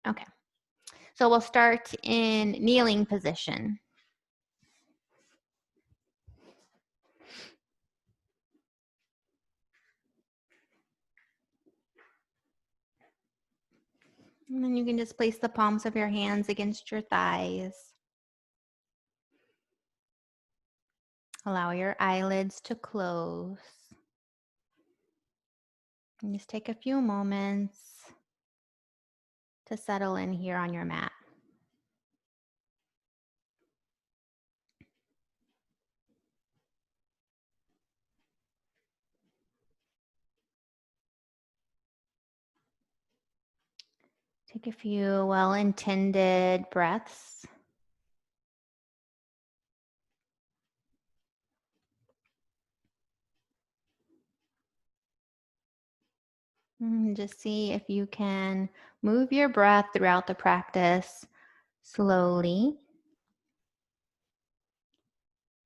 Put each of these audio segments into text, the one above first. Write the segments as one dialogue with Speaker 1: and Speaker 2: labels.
Speaker 1: Okay. So we'll start in kneeling position. And then you can just place the palms of your hands against your thighs. Allow your eyelids to close. And just take a few moments to settle in here on your mat. Take a few well-intended breaths. And just see if you can move your breath throughout the practice slowly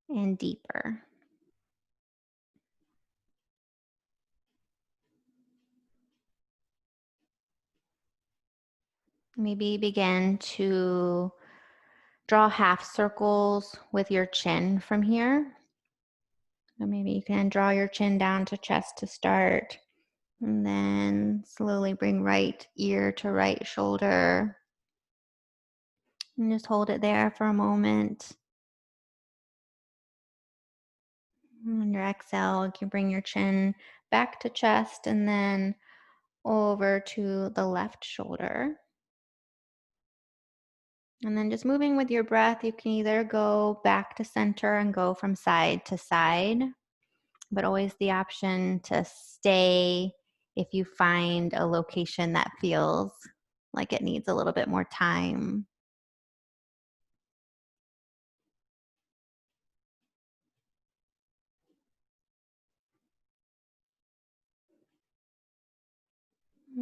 Speaker 1: and deeper. Maybe begin to draw half circles with your chin from here. So maybe you can draw your chin down to chest to start, and then slowly bring right ear to right shoulder. And just hold it there for a moment. On your exhale, you can bring your chin back to chest and then over to the left shoulder. And then just moving with your breath, you can either go back to center and go from side to side, but always the option to stay if you find a location that feels like it needs a little bit more time.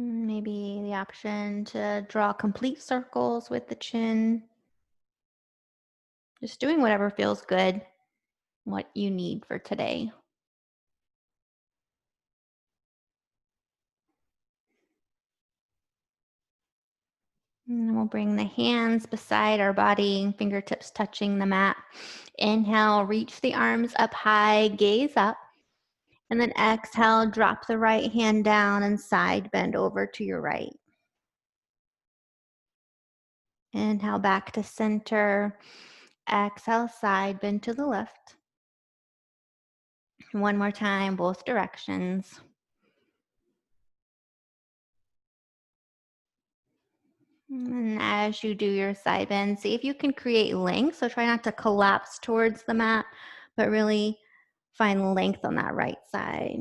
Speaker 1: Maybe the option to draw complete circles with the chin. Just doing whatever feels good, what you need for today. And then we'll bring the hands beside our body, fingertips touching the mat. Inhale, reach the arms up high, gaze up. And then exhale, drop the right hand down and side bend over to your right. Inhale back to center. Exhale, side bend to the left. One more time, both directions. And as you do your side bend, see if you can create length. So try not to collapse towards the mat, but really find length on that right side.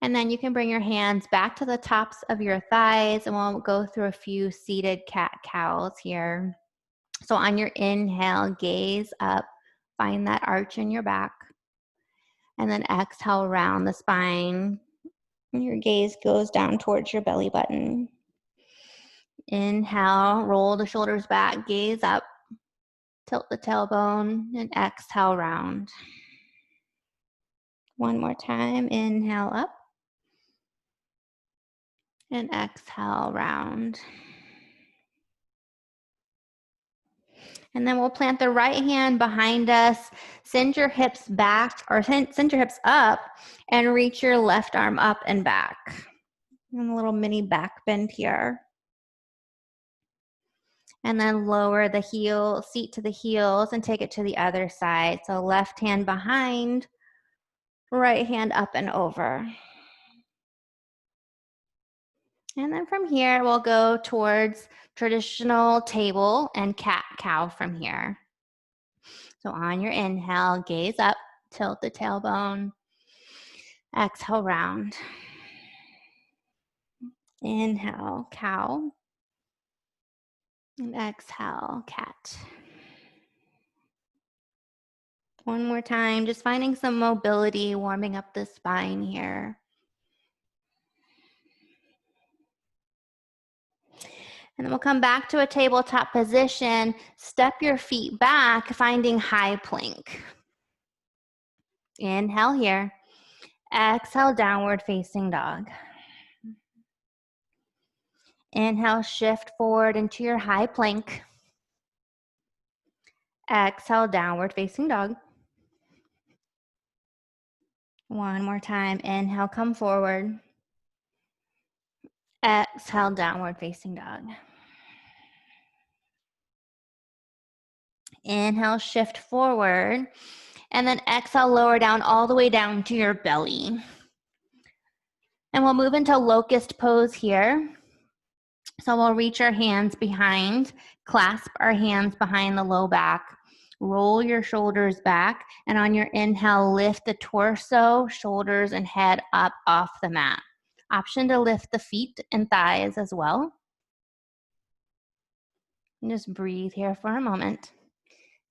Speaker 1: And then you can bring your hands back to the tops of your thighs, and we'll go through a few seated cat-cows here. So on your inhale, gaze up, find that arch in your back. And then exhale, round the spine. And your gaze goes down towards your belly button. Inhale, roll the shoulders back, gaze up, tilt the tailbone, and exhale, round. One more time, inhale up, and exhale, round. And then we'll plant the right hand behind us, send your hips back, or send your hips up, and reach your left arm up and back. And a little mini back bend here. And then lower the seat to the heels and take it to the other side. So left hand behind, right hand up and over. And then from here, we'll go towards traditional table and cat-cow from here. So on your inhale, gaze up, tilt the tailbone, exhale, round. Inhale, cow, and exhale, cat. One more time, just finding some mobility, warming up the spine here. And then we'll come back to a tabletop position. Step your feet back, finding high plank. Inhale here. Exhale, downward facing dog. Inhale, shift forward into your high plank. Exhale, downward facing dog. One more time. Inhale, come forward. Exhale, downward facing dog. Inhale, shift forward. And then exhale, lower down all the way down to your belly. And we'll move into locust pose here. So we'll reach our hands behind, clasp our hands behind the low back, roll your shoulders back, and on your inhale, lift the torso, shoulders, and head up off the mat. Option to lift the feet and thighs as well. And just breathe here for a moment.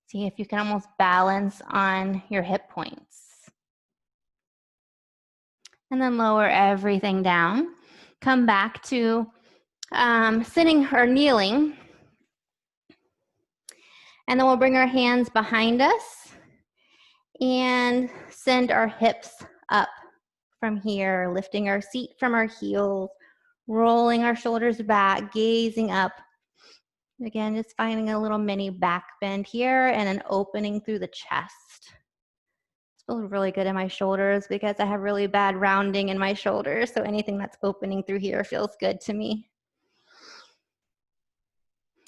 Speaker 1: See if you can almost balance on your hip points. And then lower everything down. Come back to sitting or kneeling. And then we'll bring our hands behind us and send our hips up from here, lifting our seat from our heels, rolling our shoulders back, gazing up. Again, just finding a little mini back bend here and an opening through the chest. It feels really good in my shoulders because I have really bad rounding in my shoulders, so anything that's opening through here feels good to me.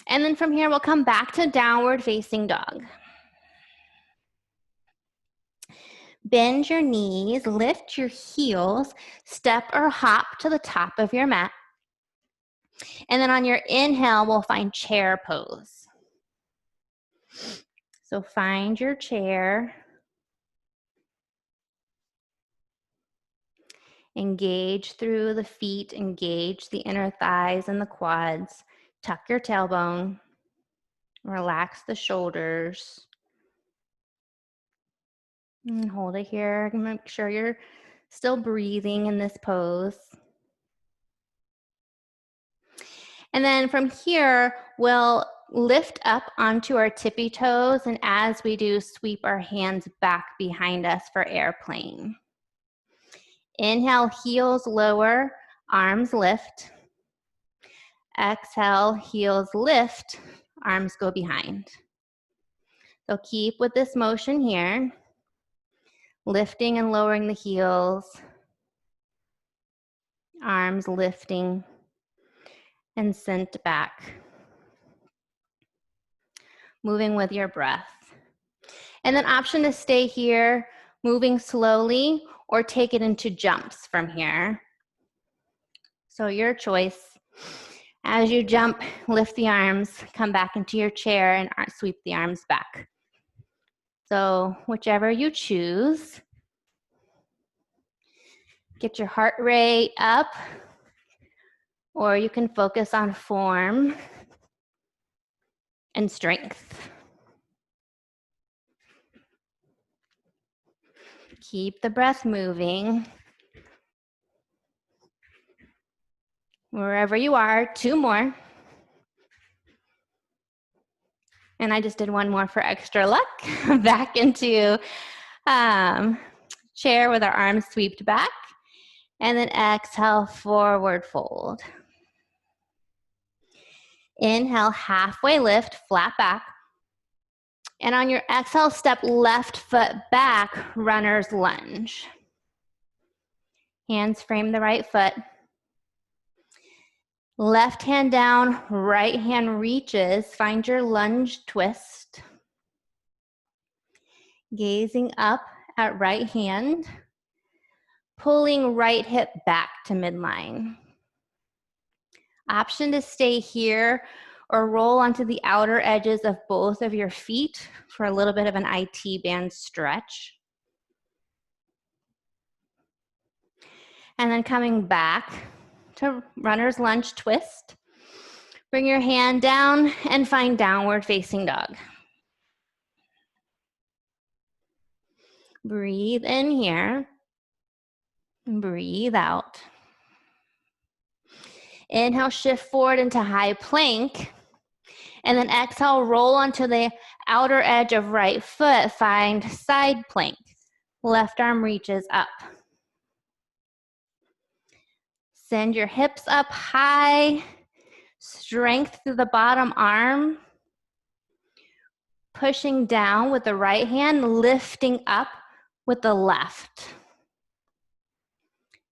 Speaker 1: And then from here, we'll come back to downward facing dog. Bend your knees, lift your heels, step or hop to the top of your mat. And then on your inhale, we'll find chair pose. So find your chair. Engage through the feet, engage the inner thighs and the quads. Tuck your tailbone. Relax the shoulders. And hold it here. Make sure you're still breathing in this pose. And then from here, we'll lift up onto our tippy toes. And as we do, sweep our hands back behind us for airplane. Inhale, heels lower, arms lift. Exhale, heels lift, arms go behind. So keep with this motion here, lifting and lowering the heels, arms lifting and sent back. Moving with your breath. And then option to stay here, moving slowly, or take it into jumps from here. So your choice. As you jump, lift the arms, come back into your chair and sweep the arms back. So whichever you choose, get your heart rate up, or you can focus on form and strength. Keep the breath moving. Wherever you are, 2 more. And I just did 1 more for extra luck. Back into chair with our arms swept back. And then exhale, forward fold. Inhale, halfway lift, flat back. And on your exhale, step left foot back, runner's lunge. Hands frame the right foot. Left hand down, right hand reaches. Find your lunge twist. Gazing up at right hand. Pulling right hip back to midline. Option to stay here or roll onto the outer edges of both of your feet for a little bit of an IT band stretch. And then coming back to runner's lunge twist. Bring your hand down and find downward facing dog. Breathe in here. Breathe out. Inhale, shift forward into high plank. And then exhale, roll onto the outer edge of right foot. Find side plank. Left arm reaches up. Send your hips up high. Strength through the bottom arm. Pushing down with the right hand, lifting up with the left.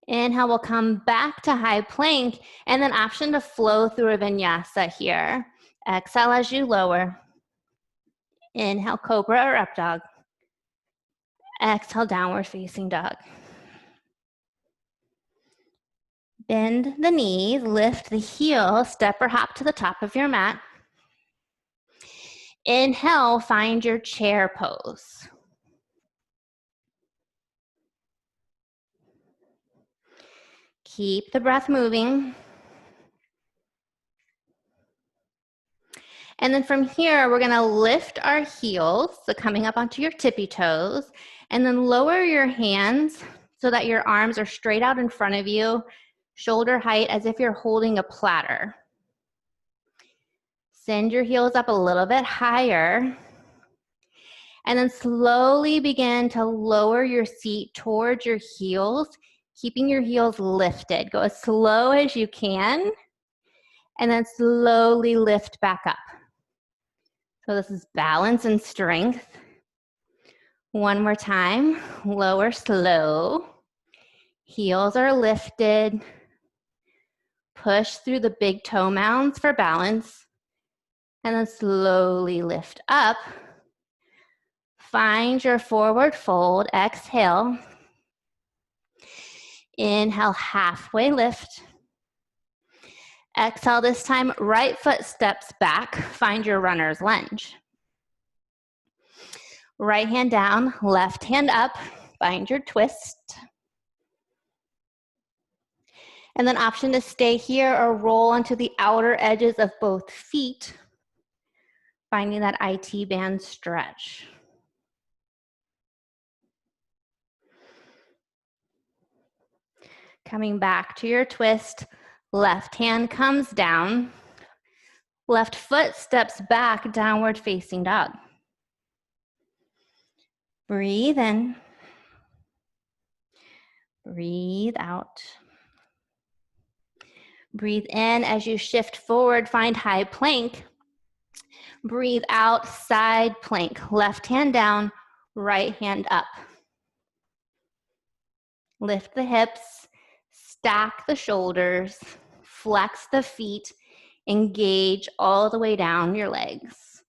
Speaker 1: Inhale, we'll come back to high plank, and then option to flow through a vinyasa here. Exhale as you lower. Inhale, cobra or up dog. Exhale, downward facing dog. Bend the knees, lift the heels, step or hop to the top of your mat. Inhale, find your chair pose. Keep the breath moving. And then from here, we're gonna lift our heels, so coming up onto your tippy toes, and then lower your hands so that your arms are straight out in front of you, shoulder height as if you're holding a platter. Send your heels up a little bit higher, and then slowly begin to lower your seat towards your heels, keeping your heels lifted. Go as slow as you can, and then slowly lift back up. So this is balance and strength. One more time, lower slow. Heels are lifted. Push through the big toe mounds for balance. And then slowly lift up. Find your forward fold, exhale. Inhale, halfway lift. Exhale, this time, right foot steps back. Find your runner's lunge. Right hand down, left hand up. Find your twist. And then option to stay here or roll onto the outer edges of both feet, finding that IT band stretch. Coming back to your twist, left hand comes down, left foot steps back, downward facing dog. Breathe in, breathe out. Breathe in as you shift forward, find high plank. Breathe out, side plank. Left hand down, right hand up. Lift the hips, stack the shoulders, flex the feet, engage all the way down your legs.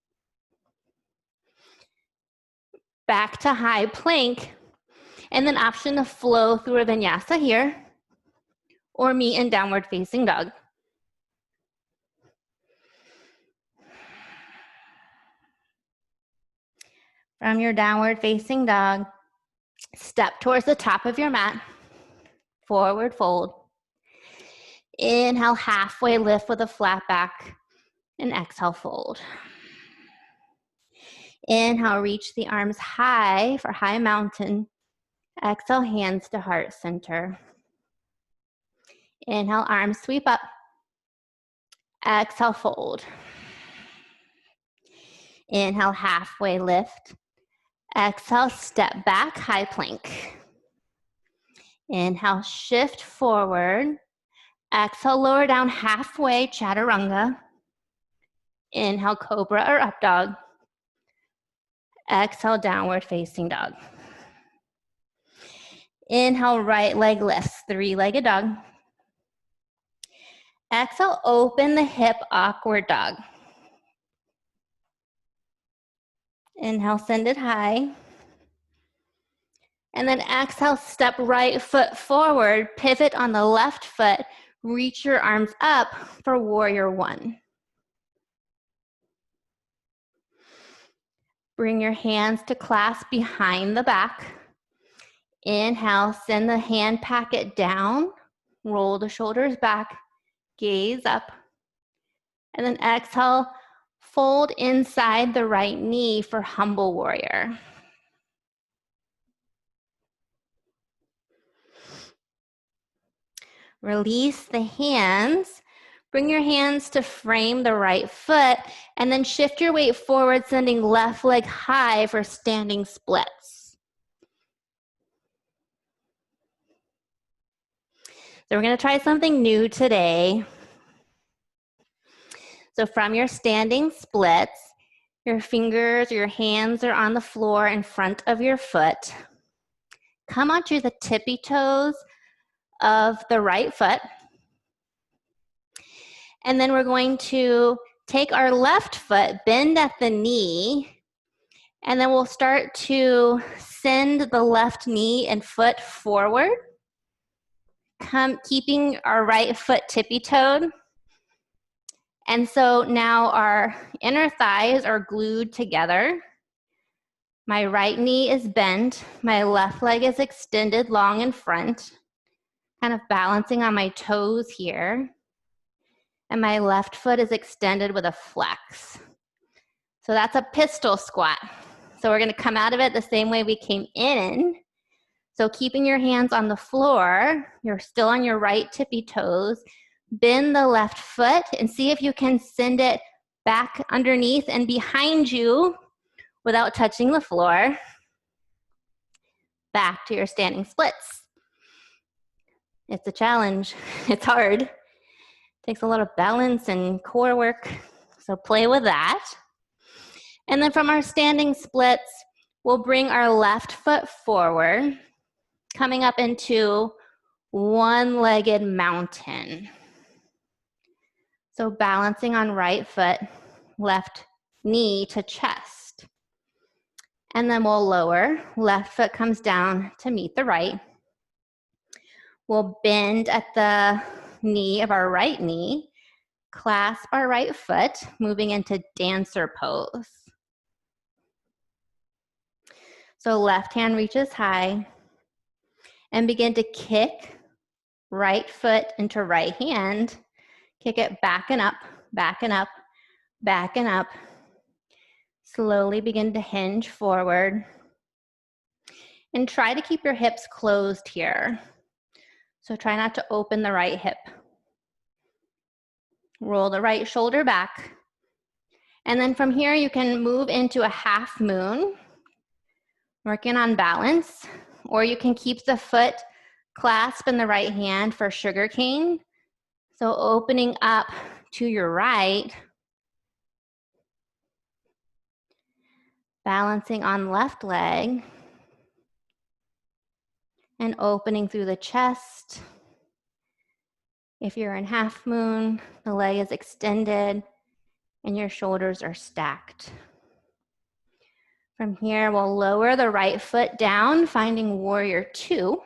Speaker 1: Back to high plank, and then option to flow through a vinyasa here, or meet in downward facing dog. From your downward facing dog, step towards the top of your mat, forward fold. Inhale, halfway lift with a flat back, and exhale, fold. Inhale, reach the arms high for high mountain. Exhale, hands to heart center. Inhale, arms sweep up. Exhale, fold. Inhale, halfway lift. Exhale, step back, high plank. Inhale, shift forward. Exhale, lower down halfway, chaturanga. Inhale, cobra or up dog. Exhale, downward facing dog. Inhale, right leg lifts, three-legged dog. Exhale, open the hip, awkward dog. Inhale, send it high. And then exhale, step right foot forward, pivot on the left foot, reach your arms up for warrior one. Bring your hands to clasp behind the back. Inhale, send the hand packet down, roll the shoulders back, gaze up. And then exhale, fold inside the right knee for humble warrior. Release the hands. Bring your hands to frame the right foot, and then shift your weight forward, sending left leg high for standing splits. So we're gonna try something new today. So from your standing splits, your fingers or your hands are on the floor in front of your foot. Come onto the tippy toes of the right foot. And then we're going to take our left foot, bend at the knee, and then we'll start to send the left knee and foot forward, keeping our right foot tippy-toed. And so now our inner thighs are glued together. My right knee is bent. My left leg is extended long in front, kind of balancing on my toes here. And my left foot is extended with a flex. So that's a pistol squat. So we're gonna come out of it the same way we came in. So keeping your hands on the floor, you're still on your right tippy toes, bend the left foot and see if you can send it back underneath and behind you without touching the floor. Back to your standing splits. It's a challenge, it's hard. Takes a lot of balance and core work, so play with that. And then from our standing splits, we'll bring our left foot forward, coming up into one-legged mountain. So balancing on right foot, left knee to chest. And then we'll lower, left foot comes down to meet the right. We'll bend at the knee of our right knee, clasp our right foot, moving into dancer pose. So left hand reaches high and begin to kick right foot into right hand. Kick it back and up, back and up, back and up. Slowly begin to hinge forward. And try to keep your hips closed here. So try not to open the right hip. Roll the right shoulder back. And then from here, you can move into a half moon, working on balance, or you can keep the foot clasp in the right hand for sugar cane. So opening up to your right, balancing on left leg, and opening through the chest. If you're in half moon, the leg is extended and your shoulders are stacked. From here, we'll lower the right foot down, finding warrior two.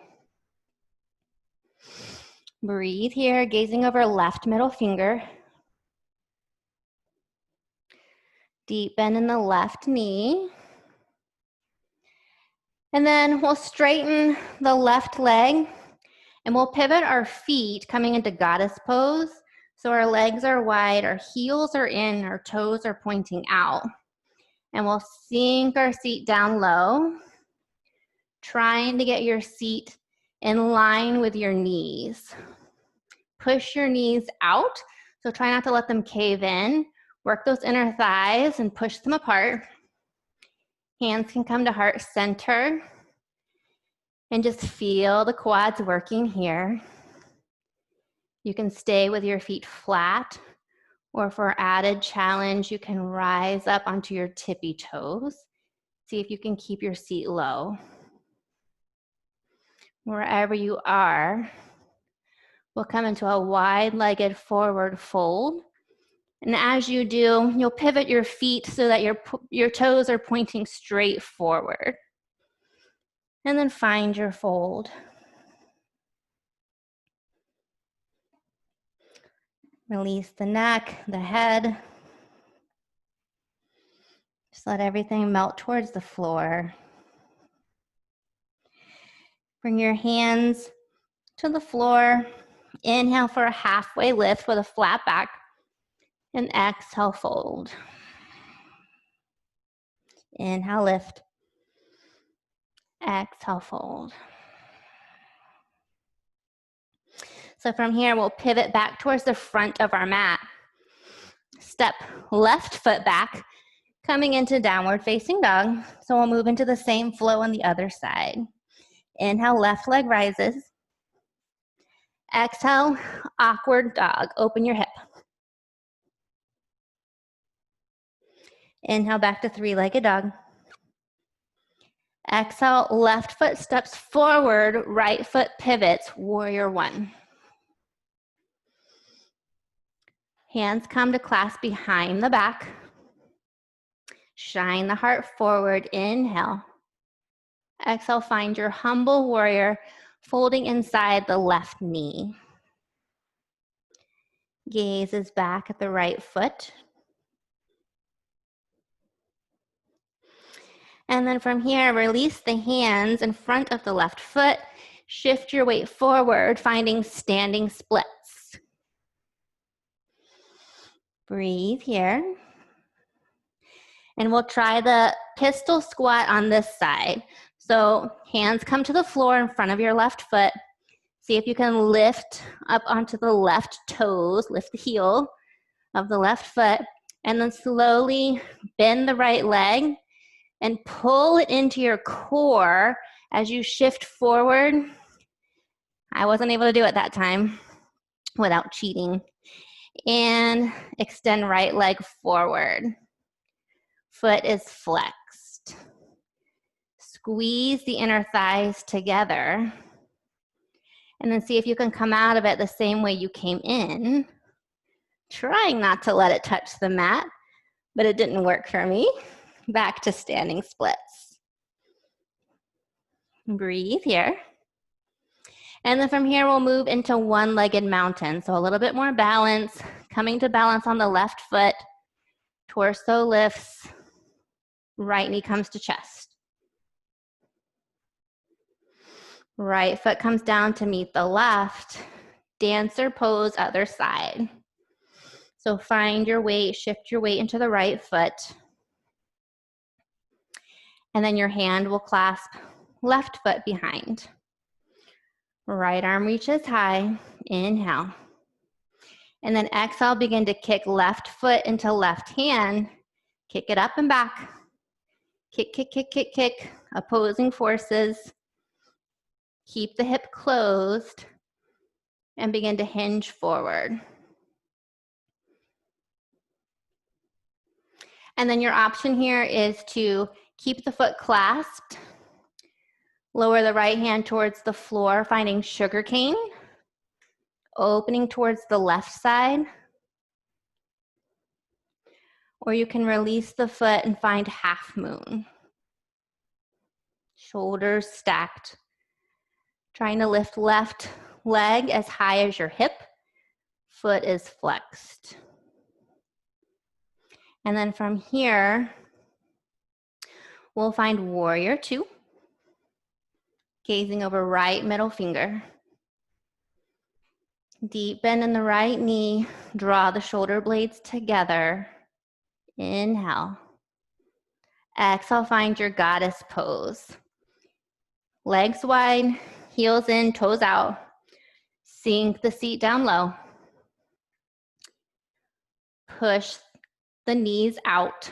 Speaker 1: Breathe here, gazing over left middle finger. Deep bend in the left knee. And then we'll straighten the left leg and we'll pivot our feet coming into goddess pose. So our legs are wide, our heels are in, our toes are pointing out. And we'll sink our seat down low, trying to get your seat in line with your knees. Push your knees out, so try not to let them cave in. Work those inner thighs and push them apart. Hands can come to heart center. And just feel the quads working here. You can stay with your feet flat, or for added challenge, you can rise up onto your tippy toes. See if you can keep your seat low. Wherever you are, we'll come into a wide-legged forward fold. And as you do, you'll pivot your feet so that your toes are pointing straight forward. And then find your fold. Release the neck, the head. Just let everything melt towards the floor. Bring your hands to the floor. Inhale for a halfway lift with a flat back. And exhale, fold. Inhale, lift. Exhale, fold. So from here, we'll pivot back towards the front of our mat. Step left foot back, coming into downward facing dog. So we'll move into the same flow on the other side. Inhale, left leg rises. Exhale, awkward dog. Open your hip. Inhale back to three-legged dog. Exhale, left foot steps forward, right foot pivots, warrior one. Hands come to clasp behind the back. Shine the heart forward, inhale. Exhale, find your humble warrior, folding inside the left knee. Gaze is back at the right foot. And then from here, release the hands in front of the left foot. Shift your weight forward, finding standing splits. Breathe here. And we'll try the pistol squat on this side. So hands come to the floor in front of your left foot. See if you can lift up onto the left toes, lift the heel of the left foot, and then slowly bend the right leg and pull it into your core as you shift forward. I wasn't able to do it that time without cheating. And extend right leg forward. Foot is flexed. Squeeze the inner thighs together. And then see if you can come out of it the same way you came in. Trying not to let it touch the mat, but it didn't work for me. Back to standing splits. Breathe here. And then from here, we'll move into one-legged mountain. So a little bit more balance, coming to balance on the left foot. Torso lifts, right knee comes to chest. Right foot comes down to meet the left. Dancer pose, other side. So find your weight, shift your weight into the right foot. And then your hand will clasp left foot behind. Right arm reaches high, inhale. And then exhale, begin to kick left foot into left hand. Kick it up and back. Kick, kick, kick, kick, kick. Opposing forces. Keep the hip closed and begin to hinge forward. And then your option here is to keep the foot clasped. Lower the right hand towards the floor, finding sugar cane. Opening towards the left side. Or you can release the foot and find half moon. Shoulders stacked. Trying to lift left leg as high as your hip. Foot is flexed. And then from here, we'll find warrior two. Gazing over right middle finger. Deep bend in the right knee. Draw the shoulder blades together. Inhale. Exhale, find your goddess pose. Legs wide, heels in, toes out. Sink the seat down low. Push the knees out.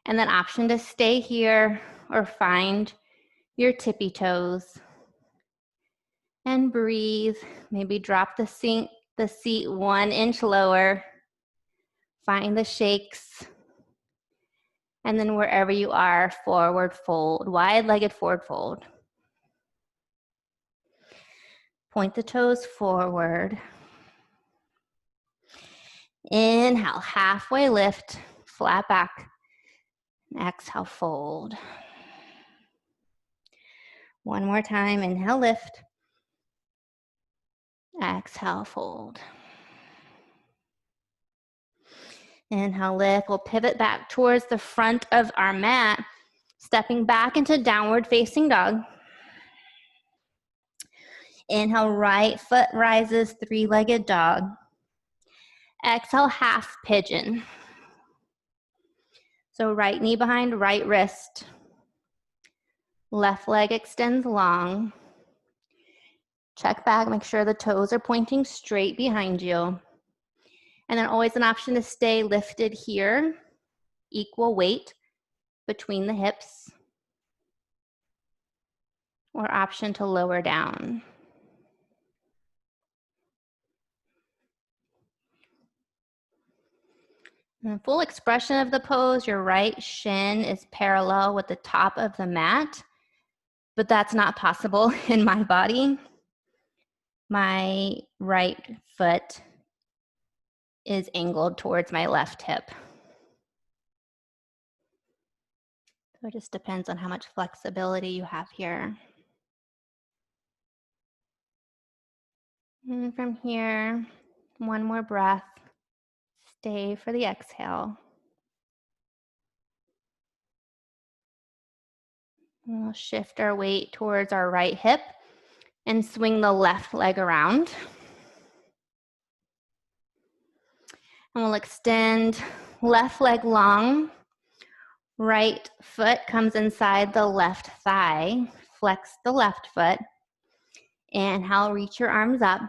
Speaker 1: And then option to stay here or find your tippy toes. And breathe. Maybe drop the seat 1 inch lower. Find the shakes. And then wherever you are, forward fold, wide-legged forward fold. Point the toes forward. Inhale, halfway lift, flat back. Exhale, fold. One more time, inhale, lift. Exhale, fold. Inhale, lift. We'll pivot back towards the front of our mat, stepping back into downward facing dog. Inhale, right foot rises, three-legged dog. Exhale, half pigeon. So right knee behind right wrist. Left leg extends long. Check back, make sure the toes are pointing straight behind you. And then always an option to stay lifted here, equal weight between the hips, or option to lower down. In full expression of the pose, your right shin is parallel with the top of the mat, but that's not possible in my body. My right foot is angled towards my left hip. So it just depends on how much flexibility you have here. And from here, one more breath. Stay for the exhale. We'll shift our weight towards our right hip and swing the left leg around. And we'll extend left leg long. Right foot comes inside the left thigh. Flex the left foot. Inhale, reach your arms up.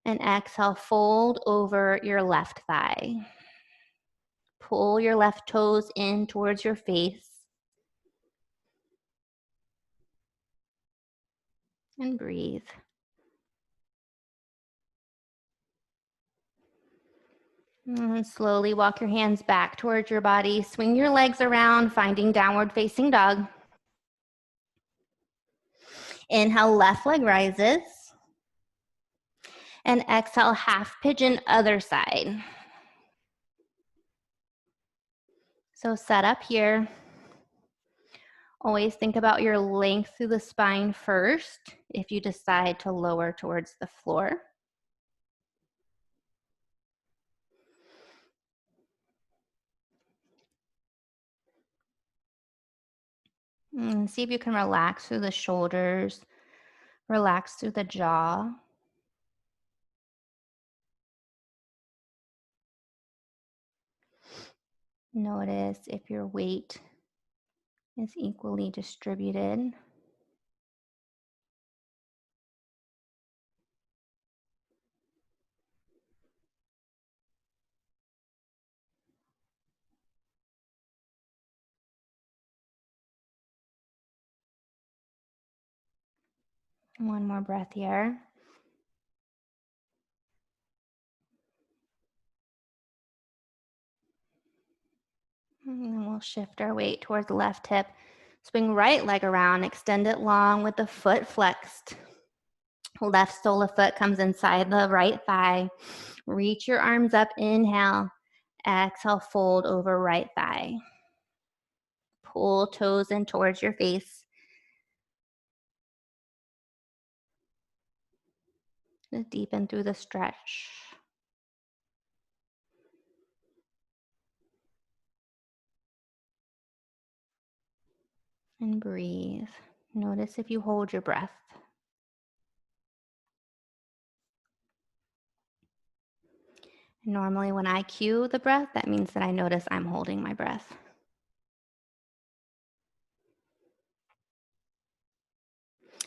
Speaker 1: And exhale, fold over your left thigh. Pull your left toes in towards your face. And breathe. And slowly walk your hands back towards your body. Swing your legs around, finding downward facing dog. Inhale, left leg rises. And exhale, half pigeon, other side. So set up here. Always think about your length through the spine first if you decide to lower towards the floor. And see if you can relax through the shoulders, relax through the jaw. Notice if your weight is equally distributed. One more breath here. And then we'll shift our weight towards the left hip. Swing right leg around, extend it long with the foot flexed. Left sole of foot comes inside the right thigh. Reach your arms up, inhale. Exhale, fold over right thigh. Pull toes in towards your face. Just deepen through the stretch. And breathe. Notice if you hold your breath. Normally when I cue the breath, that means that I notice I'm holding my breath.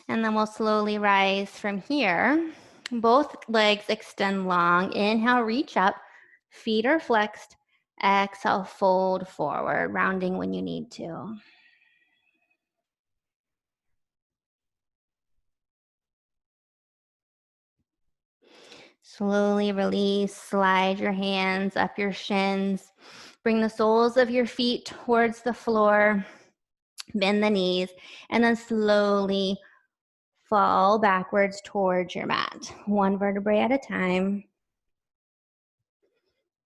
Speaker 1: And then we'll slowly rise from here. Both legs extend long. Inhale, reach up. Feet are flexed. Exhale, fold forward, rounding when you need to. Slowly release, slide your hands up your shins. Bring the soles of your feet towards the floor. Bend the knees, and then slowly fall backwards towards your mat. One vertebrae at a time.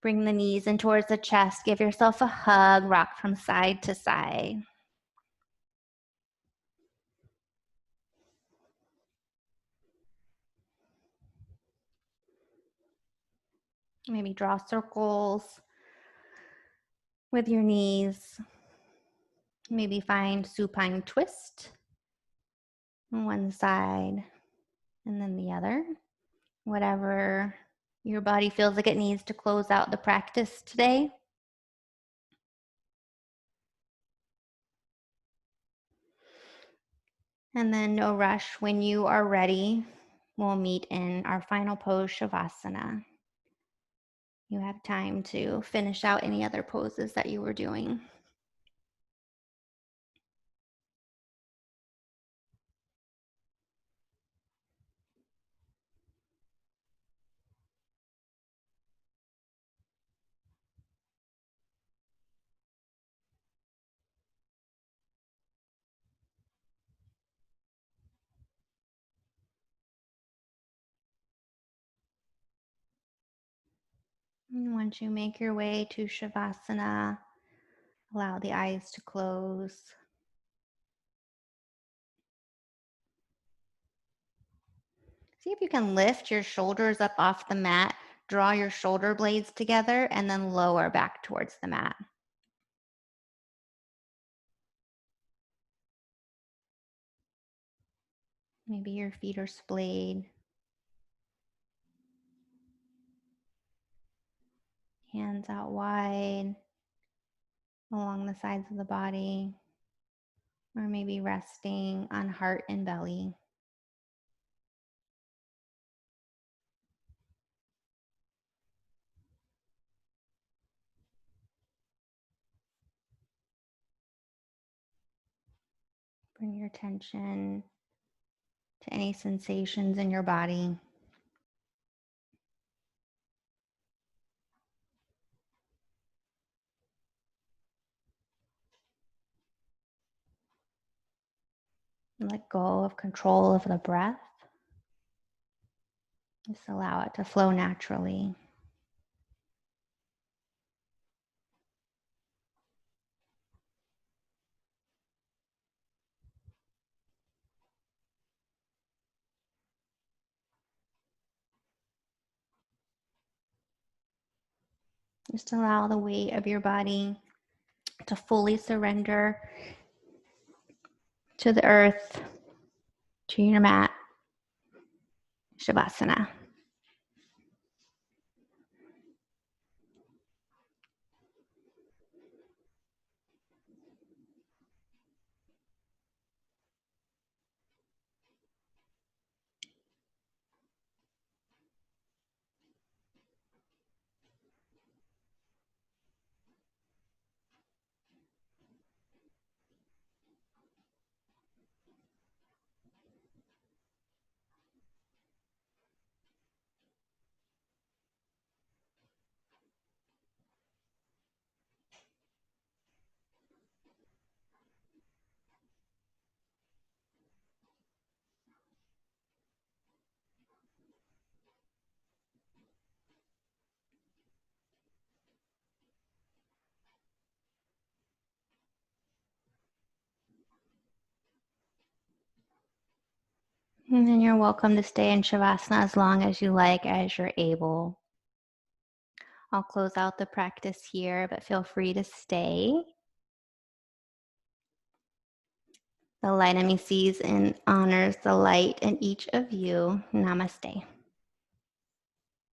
Speaker 1: Bring the knees in towards the chest. Give yourself a hug. Rock from side to side. Maybe draw circles with your knees. Maybe find supine twist on one side and then the other. Whatever your body feels like it needs to close out the practice today. And then no rush. When you are ready, we'll meet in our final pose, Shavasana. You have time to finish out any other poses that you were doing. And once you make your way to Shavasana, allow the eyes to close. See if you can lift your shoulders up off the mat, draw your shoulder blades together, and then lower back towards the mat. Maybe your feet are splayed, hands out wide along the sides of the body, or maybe resting on heart and belly. Bring your attention to any sensations in your body. Let go of control of the breath. Just allow it to flow naturally. Just allow the weight of your body to fully surrender to the earth, to your mat, Shavasana. And then you're welcome to stay in Shavasana as long as you like, as you're able. I'll close out the practice here, but feel free to stay. The light in me sees and honors the light in each of you. Namaste.